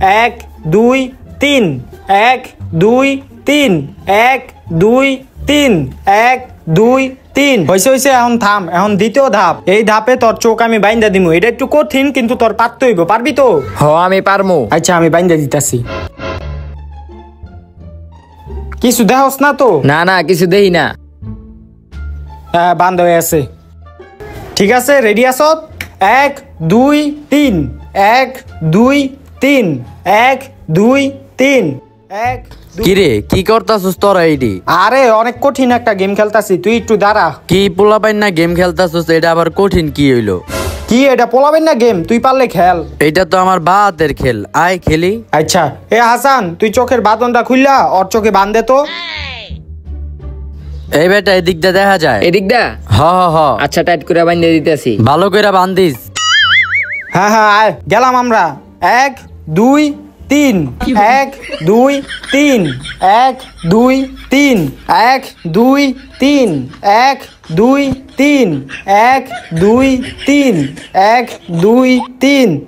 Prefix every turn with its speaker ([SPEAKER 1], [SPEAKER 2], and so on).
[SPEAKER 1] 1 2 3 1 2 3 1 2 3 1 2 3 হইছে হইছে এখন থাম এখন দ্বিতীয় ধাপ এই ধাপে তোর চোখ আমি বাইন্দা দিমু এটা একটু কঠিন কিন্তু তোর পারতে হইব পারবি তো
[SPEAKER 2] হ আমি পারমু
[SPEAKER 1] আচ্ছা আমি বাইন্দা দিতাছি কিছু দেহস না তো
[SPEAKER 2] না না কিছু দেই না
[SPEAKER 1] হ্যাঁ বান্ধ হয়ে আছে ঠিক আছে রেডি আছো 1 2 3 1 2 3 1 2 3 1
[SPEAKER 2] কিরে কি করতাছস তোরা এইডি
[SPEAKER 1] আরে অনেক কঠিন একটা গেম খেলতাছি তুই একটু দাঁড়া
[SPEAKER 2] কি পোলাপাইন না গেম খেলতাছস এটা আবার কঠিন কি হইলো
[SPEAKER 1] কি এটা পোলাবেন না গেম তুই পারলে খেল
[SPEAKER 2] এটা তো আমার বাতের খেল আয় খেলি
[SPEAKER 1] আচ্ছা এ হাসান তুই চোখের বাঁধনটা খুললা ওর চোখে বাঁধে তো
[SPEAKER 2] এই বেটা এদিক দিয়ে দেখা যায়
[SPEAKER 3] এদিক দা
[SPEAKER 2] হ হ হ
[SPEAKER 3] আচ্ছা টাইট করে বাইন্ধে দিতেছি
[SPEAKER 2] ভালো করে বান্ধিস
[SPEAKER 1] হ্যাঁ হ্যাঁ আয় গেলাম আমরা 1 2 3 1 2 3 1 2 3 1 2 3 1 2 3 1 2 3 1 2 3